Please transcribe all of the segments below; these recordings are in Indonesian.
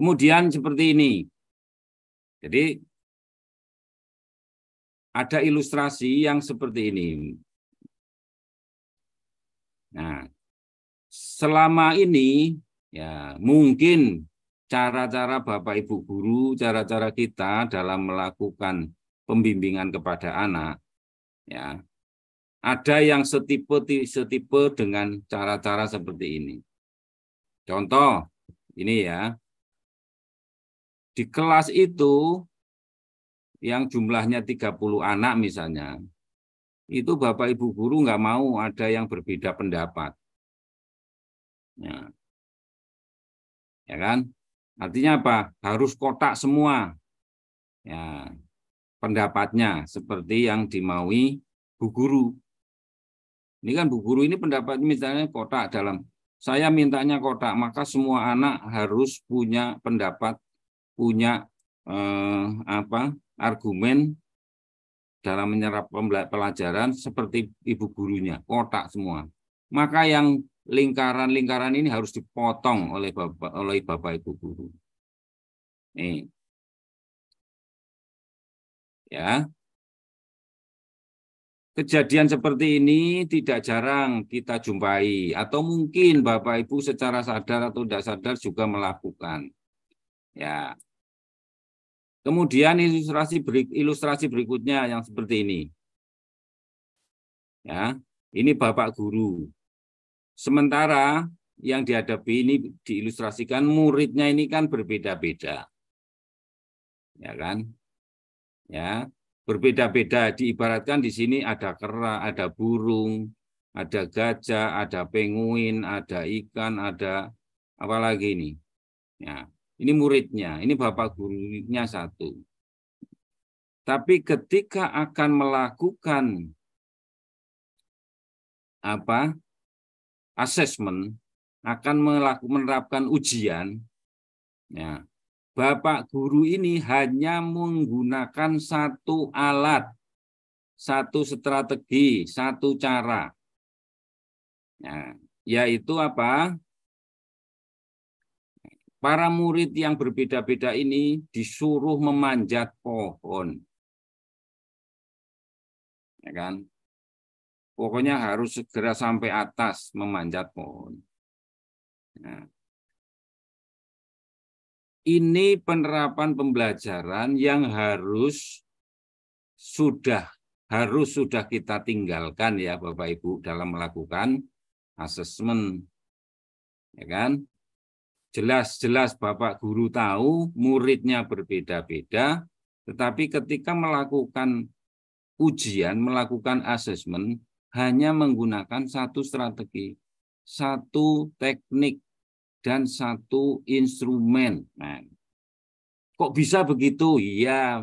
Kemudian seperti ini. Jadi ada ilustrasi yang seperti ini. Nah, selama ini ya mungkin cara-cara Bapak Ibu guru, cara-cara kita dalam melakukan pembimbingan kepada anak ya, ada yang setipe dengan cara-cara seperti ini. Contoh ini ya. Di kelas itu yang jumlahnya 30 anak misalnya, itu Bapak Ibu guru nggak mau ada yang berbeda pendapat. Ya kan? Artinya apa? Harus kotak semua. Ya, pendapatnya seperti yang dimaui Bu Guru. Ini kan Bu Guru ini pendapatnya misalnya kotak dalam, saya mintanya kotak, maka semua anak harus punya pendapat, punya argumen dalam menyerap pelajaran seperti ibu gurunya, kotak semua. Maka yang lingkaran-lingkaran ini harus dipotong oleh Bapak Ibu guru. Nih. Ya. Kejadian seperti ini tidak jarang kita jumpai, atau mungkin Bapak Ibu secara sadar atau tidak sadar juga melakukan. Ya. Kemudian ilustrasi berikutnya yang seperti ini. Ya, ini Bapak guru. Sementara yang dihadapi ini diilustrasikan muridnya ini kan berbeda-beda. Ya kan? Ya, berbeda-beda, diibaratkan di sini ada kera, ada burung, ada gajah, ada penguin, ada ikan, ada apa lagi ini? Ya, ini muridnya, ini Bapak gurunya satu. Tapi ketika akan melakukan asesmen, akan menerapkan ujian, ya, Bapak guru ini hanya menggunakan satu alat, satu strategi, satu cara. Ya, yaitu apa? Para murid yang berbeda-beda ini disuruh memanjat pohon. Ya kan? Pokoknya harus segera sampai atas memanjat pohon. Nah, ini penerapan pembelajaran yang sudah kita tinggalkan ya Bapak Ibu dalam melakukan asesmen. Ya kan? Jelas-jelas Bapak guru tahu muridnya berbeda-beda, tetapi ketika melakukan ujian, melakukan asesmen, hanya menggunakan satu strategi, satu teknik, dan satu instrumen. Nah, kok bisa begitu? Iya.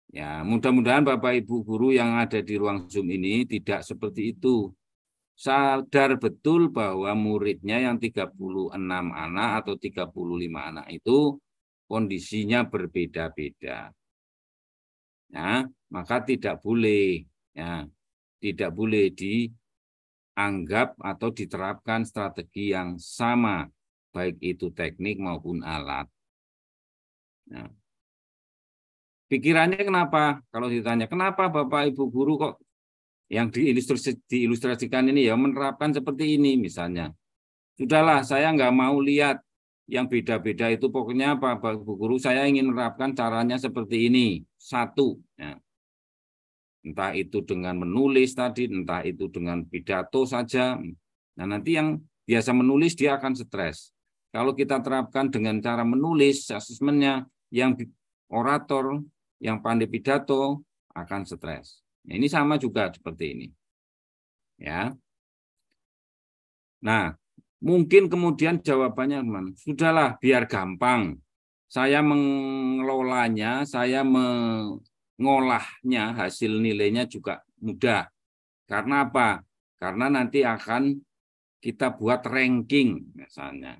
Ya, mudah-mudahan Bapak Ibu guru yang ada di ruang Zoom ini tidak seperti itu. Sadar betul bahwa muridnya yang 36 anak atau 35 anak itu kondisinya berbeda-beda. Ya, maka tidak boleh dianggap atau diterapkan strategi yang sama, baik itu teknik maupun alat. Nah, pikirannya kenapa? Kalau ditanya, kenapa Bapak Ibu guru kok yang diilustrasikan ini ya menerapkan seperti ini misalnya. Sudahlah, saya nggak mau lihat yang beda-beda itu, pokoknya Bapak Ibu guru saya ingin menerapkan caranya seperti ini. Satu, ya. Entah itu dengan menulis tadi, entah itu dengan pidato saja. Nah, nanti yang biasa menulis dia akan stres. Kalau kita terapkan dengan cara menulis, asesmennya yang orator, yang pandai pidato akan stres. Nah, ini sama juga seperti ini. Ya. Nah, mungkin kemudian jawabannya, sudahlah biar gampang. Saya mengelolanya, saya mengolahnya, hasil nilainya juga mudah. Karena apa? Karena nanti akan kita buat ranking misalnya.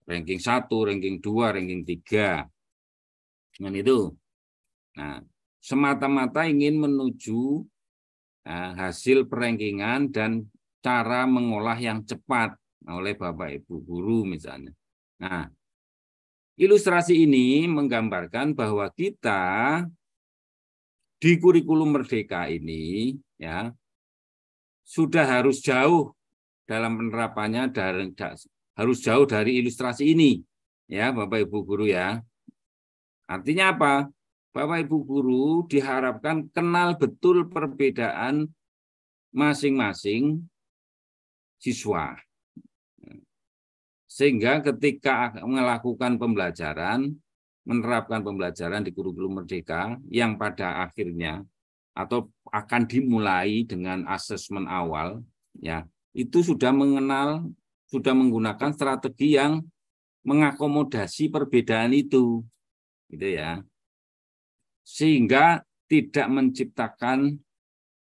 Ranking 1, ranking 2, ranking 3. Dengan itu. Nah, semata-mata ingin menuju hasil perankingan dan cara mengolah yang cepat oleh Bapak Ibu guru misalnya. Nah, Ilustrasi ini menggambarkan bahwa kita di kurikulum Merdeka ini ya sudah harus jauh dalam penerapannya harus jauh dari ilustrasi ini ya Bapak Ibu guru ya. Artinya apa? Bapak Ibu guru diharapkan kenal betul perbedaan masing-masing siswa. Sehingga ketika melakukan pembelajaran, menerapkan pembelajaran di kurikulum Merdeka yang pada akhirnya atau akan dimulai dengan asesmen awal, ya itu sudah menggunakan strategi yang mengakomodasi perbedaan itu, gitu ya, sehingga tidak menciptakan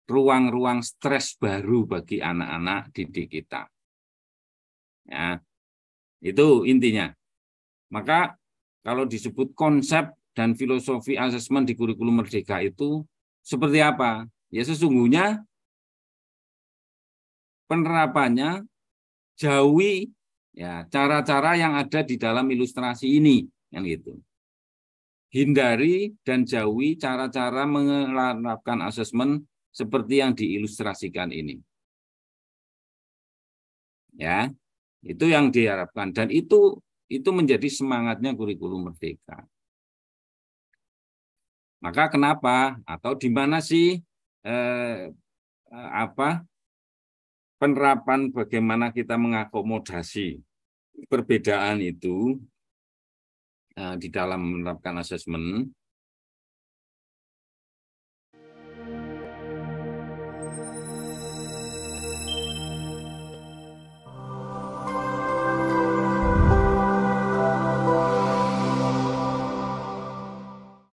ruang-ruang stres baru bagi anak-anak didik kita. Ya, itu intinya. Maka kalau disebut konsep dan filosofi asesmen di kurikulum Merdeka itu seperti apa? Ya sesungguhnya penerapannya jauhi ya cara-cara yang ada di dalam ilustrasi ini, yang gitu. Hindari dan jauhi cara-cara menerapkan asesmen seperti yang diilustrasikan ini. Ya, itu yang diharapkan dan itu menjadi semangatnya kurikulum Merdeka. Maka kenapa atau di mana sih penerapan bagaimana kita mengakomodasi perbedaan itu di dalam menerapkan asesmen?